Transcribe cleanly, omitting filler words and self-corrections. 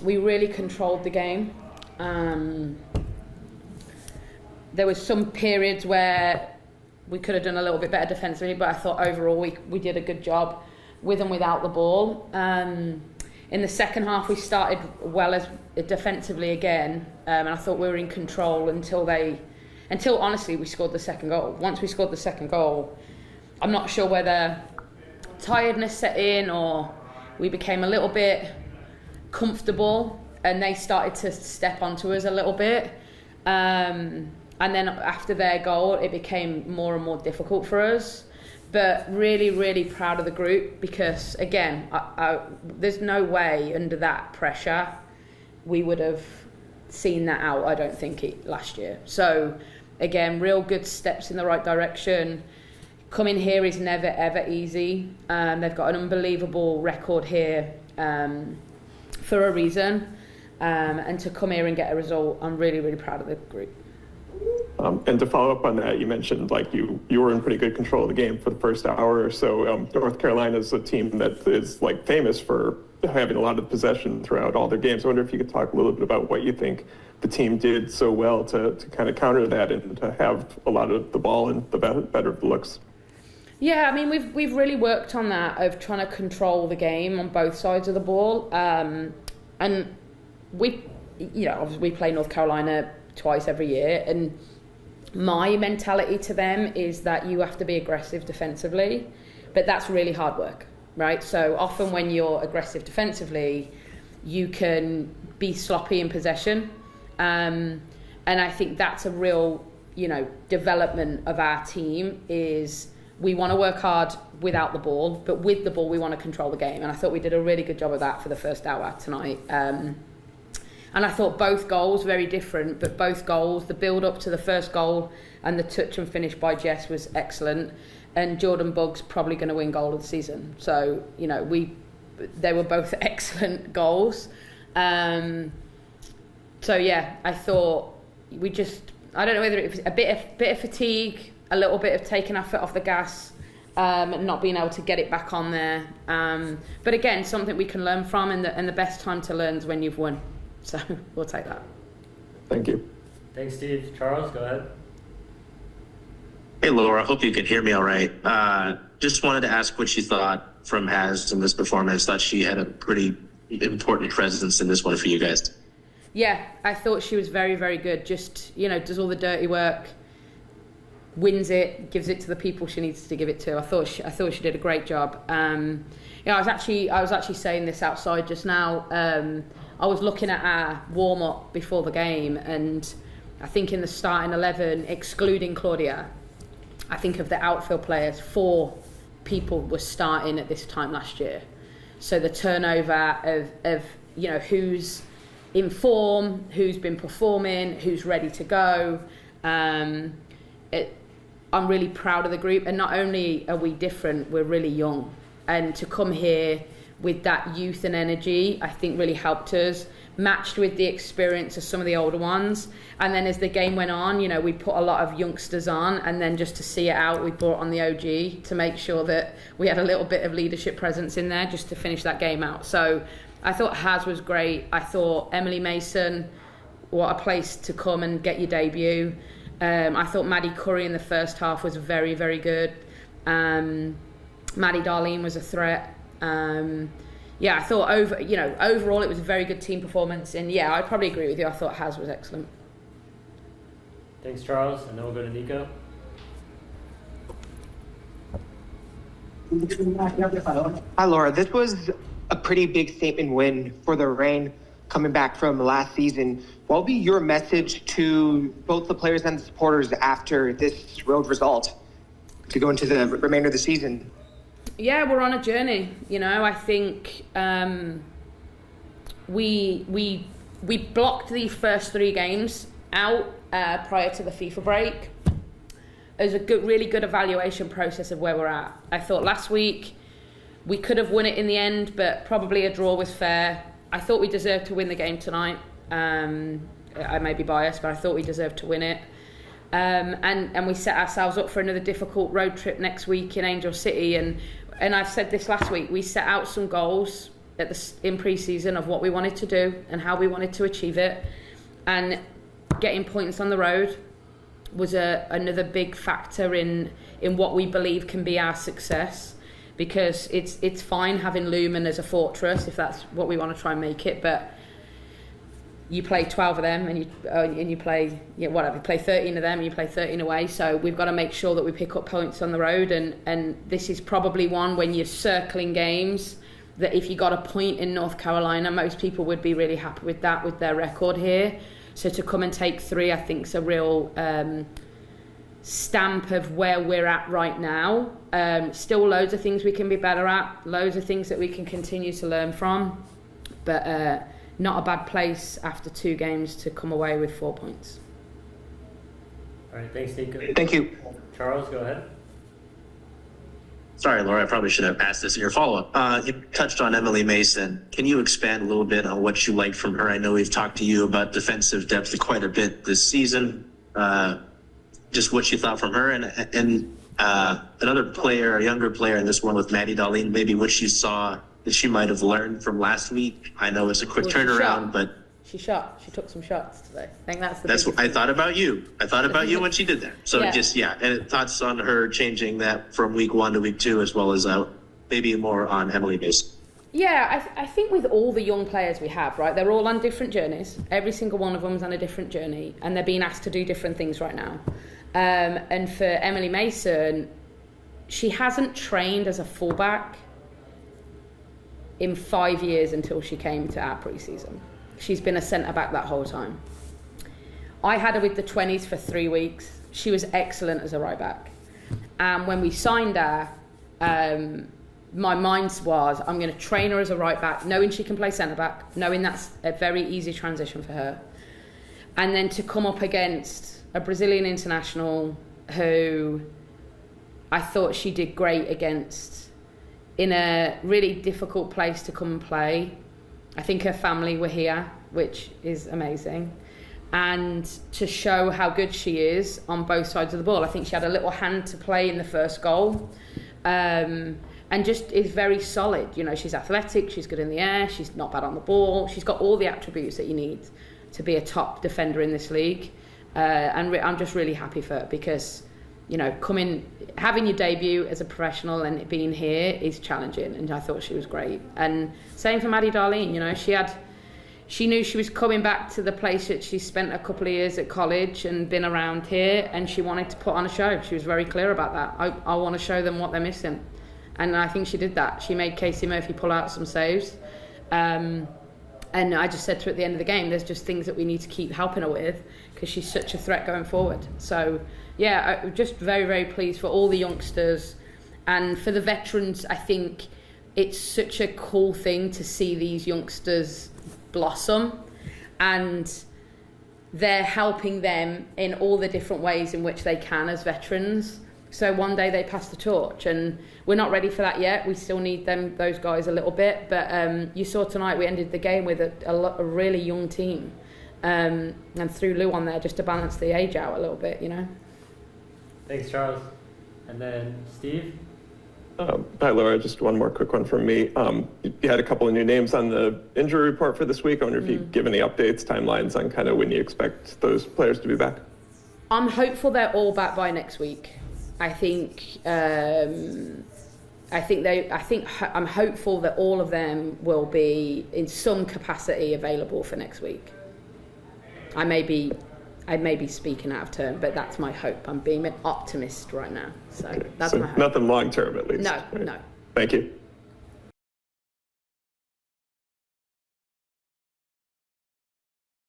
we really controlled the game. There was some periods where we could have done a little bit better defensively, but I thought overall we did a good job with and without the ball. In the second half, we started well as defensively again, and I thought we were in control until honestly we scored the second goal. Once we scored the second goal, I'm not sure whether tiredness set in or we became a little bit comfortable and they started to step onto us a little bit. And then after their goal, it became more and more difficult for us. But really, really proud of the group because, again, there's no way under that pressure we would have seen that out, I don't think, last year. So, again, real good steps in the right direction. Coming here is never, ever easy. They've got an unbelievable record here for a reason. And to come here and get a result, I'm really, really proud of the group. And to follow up on that, you mentioned like you were in pretty good control of the game for the first hour or so. North Carolina is a team that is like famous for having a lot of possession throughout all their games. I wonder if you could talk a little bit about what you think the team did so well to kind of counter that and to have a lot of the ball and the better of the looks. Yeah, I mean we've really worked on that of trying to control the game on both sides of the ball, and obviously we play North Carolina twice every year, and my mentality to them is that you have to be aggressive defensively, but that's really hard work, right? So often when you're aggressive defensively, you can be sloppy in possession, and I think that's a real, development of our team is we want to work hard without the ball, but with the ball we want to control the game, and I thought we did a really good job of that for the first hour tonight. And I thought both goals, very different, but both goals, the build-up to the first goal and the touch and finish by Jess was excellent. And Jordan Bugg's probably going to win goal of the season. So, they were both excellent goals. So, yeah, I thought I don't know whether it was a bit of fatigue, a little bit of taking our foot off the gas, and not being able to get it back on there. But again, something we can learn from, and the best time to learn is when you've won. So we'll take that. Thank you. Thanks, Steve. Charles, go ahead. Hey, Laura. Hope you can hear me all right. Just wanted to ask what you thought from Haz in this performance. Thought she had a pretty important presence in this one for you guys. Yeah, I thought she was very, very good. Just, does all the dirty work, wins it, gives it to the people she needs to give it to. I thought she did a great job. I was actually saying this outside just now. I was looking at our warm-up before the game, and I think in the starting 11, excluding Claudia, I think of the outfield players, 4 people were starting at this time last year. So the turnover of who's in form, who's been performing, who's ready to go. I'm really proud of the group, and not only are we different, we're really young. And to come here with that youth and energy, I think really helped us, matched with the experience of some of the older ones. And then as the game went on, we put a lot of youngsters on, and then just to see it out, we brought on the OG to make sure that we had a little bit of leadership presence in there just to finish that game out. So I thought Haz was great. I thought Emily Mason, what a place to come and get your debut. I thought Maddie Curry in the first half was very, very good. Maddie Darlene was a threat. I thought overall it was a very good team performance, and yeah, I'd probably agree with you. I thought Haz was excellent. Thanks, Charles, and then we'll go to Nico. Hi, Laura. This was a pretty big statement win for the Reign coming back from last season. What will be your message to both the players and the supporters after this road result to go into the remainder of the season? Yeah, we're on a journey. I think we blocked the first 3 games out prior to the FIFA break. It was a really good evaluation process of where we're at. I thought last week we could have won it in the end, but probably a draw was fair. I thought we deserved to win the game tonight. I may be biased, but I thought we deserved to win it. And we set ourselves up for another difficult road trip next week in Angel City. And I've said this last week, we set out some goals in pre-season of what we wanted to do and how we wanted to achieve it, and getting points on the road was another big factor in what we believe can be our success, because it's fine having Lumen as a fortress if that's what we want to try and make it, but you play 12 of them and you play whatever, you play 13 of them and you play 13 away. So we've got to make sure that we pick up points on the road, and this is probably one when you're circling games that if you got a point in North Carolina, most people would be really happy with that, with their record here. So to come and take 3, I think is a real stamp of where we're at right now. Still loads of things we can be better at, loads of things that we can continue to learn from, but not a bad place after 2 games to come away with 4 points. All right, thanks, Nico. Thank you. Charles, go ahead. Sorry, Laura, I probably should have asked this in your follow-up. You touched on Emily Mason. Can you expand a little bit on what you like from her? I know we've talked to you about defensive depth quite a bit this season. Just what you thought from her, and another player, a younger player in this one with Maddie Darlene, maybe what you saw that she might have learned from last week. I know it's a quick turnaround, but she took some shots today. I think that's what I thought about you. I thought about you when she did that. So yeah. And thoughts on her changing that from week 1 to week 2, as well as maybe more on Emily Mason. Yeah, I think with all the young players we have, right, they're all on different journeys. Every single one of them's on a different journey, and they're being asked to do different things right now. And for Emily Mason, she hasn't trained as a fullback in 5 years until she came to our pre-season. She's been a centre-back that whole time. I had her with the 20s for 3 weeks. She was excellent as a right-back. And when we signed her, my mind was, I'm going to train her as a right-back, knowing she can play centre-back, knowing that's a very easy transition for her. And then to come up against a Brazilian international who I thought she did great against, in a really difficult place to come and play. I think her family were here, which is amazing. And to show how good she is on both sides of the ball. I think she had a little hand to play in the first goal. And just is very solid. You know, she's athletic, she's good in the air, she's not bad on the ball. She's got all the attributes that you need to be a top defender in this league. And I'm just really happy for her, because you know, having your debut as a professional and it being here is challenging, and I thought she was great. And same for Maddie Darlene, you know, she knew she was coming back to the place that she spent a couple of years at college and been around here, and she wanted to put on a show. She was very clear about that. I want to show them what they're missing. And I think she did that. She made Casey Murphy pull out some saves. And I just said to her at the end of the game, there's just things that we need to keep helping her with, because she's such a threat going forward. So, yeah, I'm just very, very pleased for all the youngsters. And for the veterans, I think it's such a cool thing to see these youngsters blossom. And they're helping them in all the different ways in which they can as veterans. So one day they pass the torch, and we're not ready for that yet. We still need those guys a little bit. But you saw tonight we ended the game with a really young team, and threw Lou on there just to balance the age out a little bit, you know. Thanks, Charles. And then Steve. Hi, Laura. Just one more quick one from me. You had a couple of new names on the injury report for this week. I wonder if you could give any updates, timelines on kind of when you expect those players to be back. I'm hopeful they're all back by next week. I'm hopeful that all of them will be in some capacity available for next week. I may be speaking out of turn, but that's my hope. I'm being an optimist right now. So that's my hope. Nothing long term, at least. No, right? no. Thank you.